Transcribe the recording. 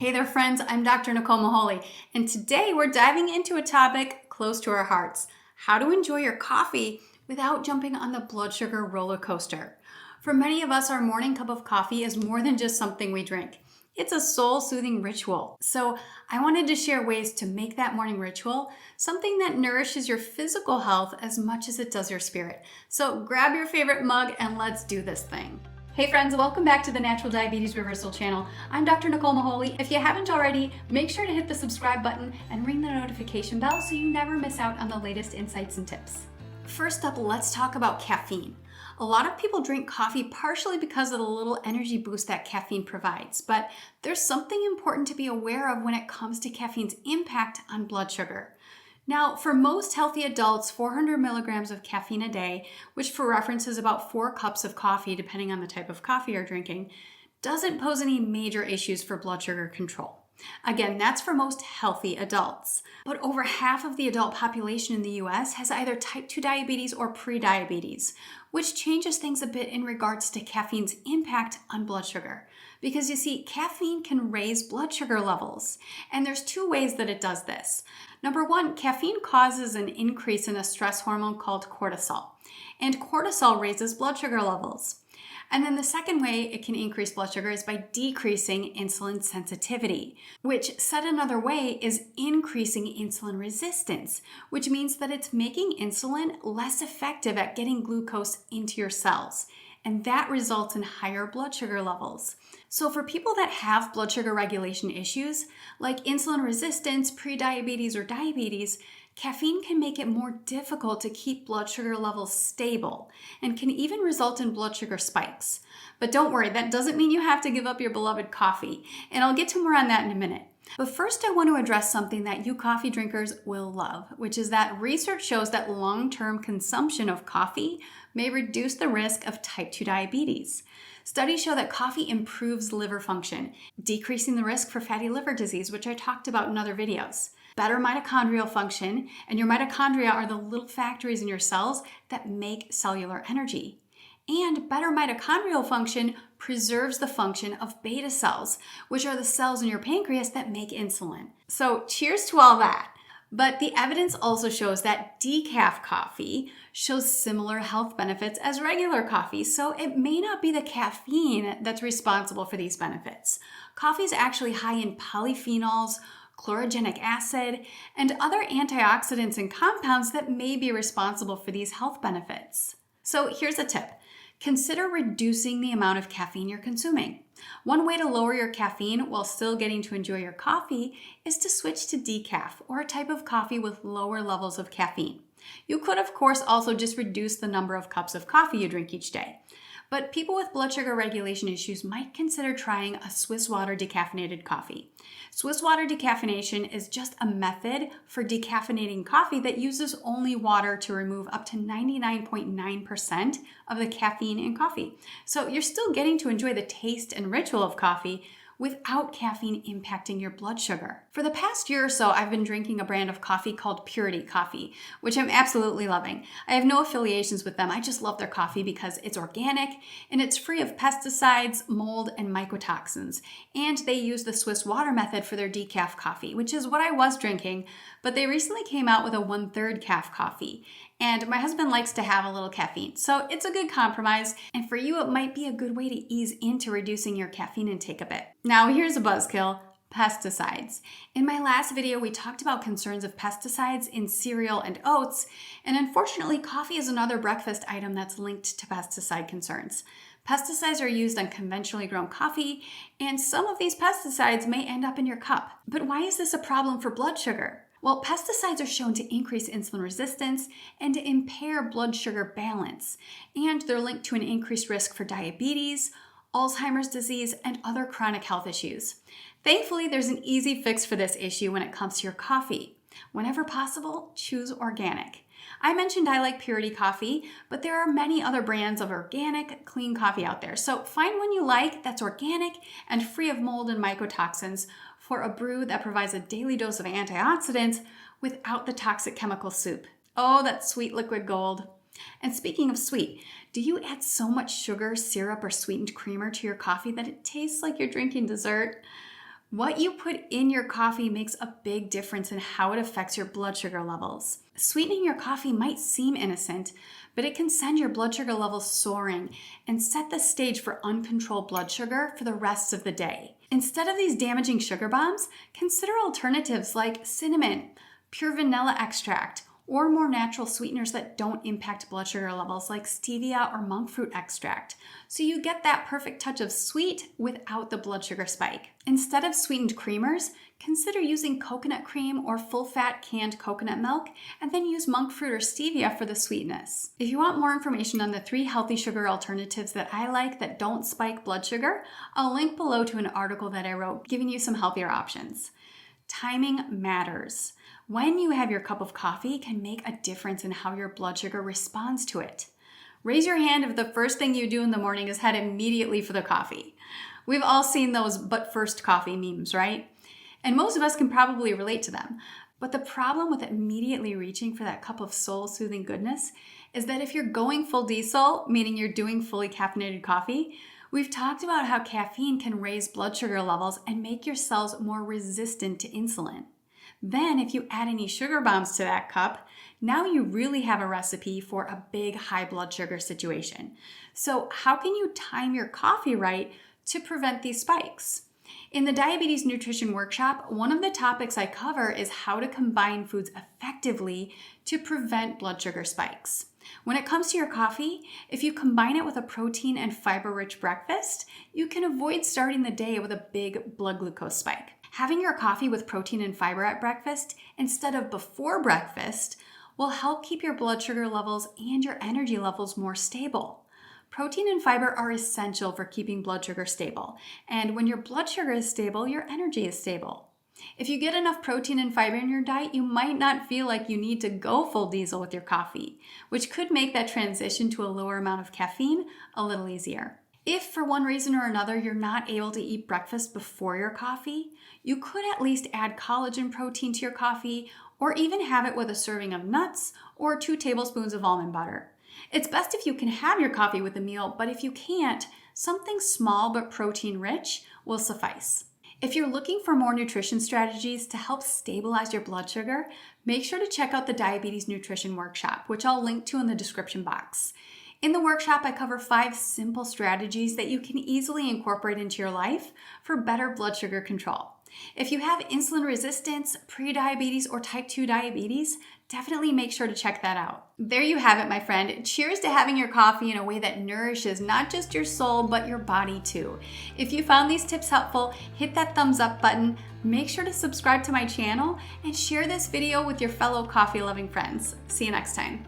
Hey there, friends. I'm Dr. Nicole Maholi, and today we're diving into a topic close to our hearts: how to enjoy your coffee without jumping on the blood sugar roller coaster. For many of us, our morning cup of coffee is more than just something we drink. It's a soul-soothing ritual. So I wanted to share ways to make that morning ritual something that nourishes your physical health as much as it does your spirit. So grab your favorite mug and let's do this thing. Hey friends, welcome back to the Natural Diabetes Reversal channel. I'm Dr. Nicole Maholi. If you haven't already, make sure to hit the subscribe button and ring the notification bell so you never miss out on the latest insights and tips. First up, let's talk about caffeine. A lot of people drink coffee partially because of the little energy boost that caffeine provides, but there's something important to be aware of when it comes to caffeine's impact on blood sugar. Now, for most healthy adults, 400 milligrams of caffeine a day, which for reference is about 4 cups of coffee depending on the type of coffee you're drinking, doesn't pose any major issues for blood sugar control. Again, that's for most healthy adults. But over half of the adult population in the US has either type 2 diabetes or prediabetes, which changes things a bit in regards to caffeine's impact on blood sugar. Because you see, caffeine can raise blood sugar levels, and there's 2 ways that it does this. Number 1, caffeine causes an increase in a stress hormone called cortisol, and cortisol raises blood sugar levels. And then the second way it can increase blood sugar is by decreasing insulin sensitivity, which said another way is increasing insulin resistance, which means that it's making insulin less effective at getting glucose into your cells. And that results in higher blood sugar levels. So for people that have blood sugar regulation issues, like insulin resistance, prediabetes, or diabetes, caffeine can make it more difficult to keep blood sugar levels stable and can even result in blood sugar spikes. But don't worry, that doesn't mean you have to give up your beloved coffee, and I'll get to more on that in a minute. But first, I want to address something that you coffee drinkers will love, which is that research shows that long-term consumption of coffee may reduce the risk of type 2 diabetes. Studies show that coffee improves liver function, decreasing the risk for fatty liver disease, which I talked about in other videos. Better mitochondrial function, and your mitochondria are the little factories in your cells that make cellular energy. And better mitochondrial function preserves the function of beta cells, which are the cells in your pancreas that make insulin. So cheers to all that. But the evidence also shows that decaf coffee shows similar health benefits as regular coffee, so it may not be the caffeine that's responsible for these benefits. Coffee is actually high in polyphenols, chlorogenic acid, and other antioxidants and compounds that may be responsible for these health benefits. So here's a tip. Consider reducing the amount of caffeine you're consuming. One way to lower your caffeine while still getting to enjoy your coffee is to switch to decaf, or a type of coffee with lower levels of caffeine. You could, of course, also just reduce the number of cups of coffee you drink each day. But people with blood sugar regulation issues might consider trying a Swiss water decaffeinated coffee. Swiss water decaffeination is just a method for decaffeinating coffee that uses only water to remove up to 99.9% of the caffeine in coffee. So you're still getting to enjoy the taste and ritual of coffee without caffeine impacting your blood sugar. For the past year or so, I've been drinking a brand of coffee called Purity Coffee, which I'm absolutely loving. I have no affiliations with them. I just love their coffee because it's organic and it's free of pesticides, mold, and mycotoxins. And they use the Swiss water method for their decaf coffee, which is what I was drinking, but they recently came out with a 1/3 calf coffee. And my husband likes to have a little caffeine, so it's a good compromise. And for you, it might be a good way to ease into reducing your caffeine intake a bit. Now, here's a buzzkill: pesticides. In my last video, we talked about concerns of pesticides in cereal and oats, and unfortunately, coffee is another breakfast item that's linked to pesticide concerns. Pesticides are used on conventionally grown coffee, and some of these pesticides may end up in your cup. But why is this a problem for blood sugar? Well, pesticides are shown to increase insulin resistance and to impair blood sugar balance, and they're linked to an increased risk for diabetes, Alzheimer's disease, and other chronic health issues. Thankfully, there's an easy fix for this issue when it comes to your coffee. Whenever possible, choose organic. I mentioned I like Purity Coffee, but there are many other brands of organic, clean coffee out there. So find one you like that's organic and free of mold and mycotoxins for a brew that provides a daily dose of antioxidants without the toxic chemical soup. Oh, that sweet liquid gold. And speaking of sweet, do you add so much sugar, syrup, or sweetened creamer to your coffee that it tastes like you're drinking dessert? What you put in your coffee makes a big difference in how it affects your blood sugar levels. Sweetening your coffee might seem innocent, but it can send your blood sugar levels soaring and set the stage for uncontrolled blood sugar for the rest of the day. Instead of these damaging sugar bombs, consider alternatives like cinnamon, pure vanilla extract, or more natural sweeteners that don't impact blood sugar levels like stevia or monk fruit extract. So you get that perfect touch of sweet without the blood sugar spike. Instead of sweetened creamers, consider using coconut cream or full-fat canned coconut milk, and then use monk fruit or stevia for the sweetness. If you want more information on the 3 healthy sugar alternatives that I like that don't spike blood sugar, I'll link below to an article that I wrote giving you some healthier options. Timing matters. When you have your cup of coffee can make a difference in how your blood sugar responds to it. Raise your hand if the first thing you do in the morning is head immediately for the coffee. We've all seen those "but first coffee" memes, right? And most of us can probably relate to them. But the problem with immediately reaching for that cup of soul-soothing goodness is that if you're going full diesel, meaning you're doing fully caffeinated coffee, we've talked about how caffeine can raise blood sugar levels and make your cells more resistant to insulin. Then if you add any sugar bombs to that cup, now you really have a recipe for a big high blood sugar situation. So how can you time your coffee right to prevent these spikes? In the Diabetes Nutrition Workshop, one of the topics I cover is how to combine foods effectively to prevent blood sugar spikes. When it comes to your coffee, if you combine it with a protein and fiber-rich breakfast, you can avoid starting the day with a big blood glucose spike. Having your coffee with protein and fiber at breakfast instead of before breakfast will help keep your blood sugar levels and your energy levels more stable. Protein and fiber are essential for keeping blood sugar stable, and when your blood sugar is stable, your energy is stable. If you get enough protein and fiber in your diet, you might not feel like you need to go full diesel with your coffee, which could make that transition to a lower amount of caffeine a little easier. If for one reason or another you're not able to eat breakfast before your coffee, you could at least add collagen protein to your coffee or even have it with a serving of nuts or 2 tablespoons of almond butter. It's best if you can have your coffee with a meal, but if you can't, something small but protein rich will suffice. If you're looking for more nutrition strategies to help stabilize your blood sugar, make sure to check out the Diabetes Nutrition Workshop, which I'll link to in the description box. In the workshop, I cover 5 simple strategies that you can easily incorporate into your life for better blood sugar control. If you have insulin resistance, prediabetes, or type 2 diabetes, definitely make sure to check that out. There you have it, my friend. Cheers to having your coffee in a way that nourishes not just your soul, but your body too. If you found these tips helpful, hit that thumbs up button, make sure to subscribe to my channel, and share this video with your fellow coffee-loving friends. See you next time.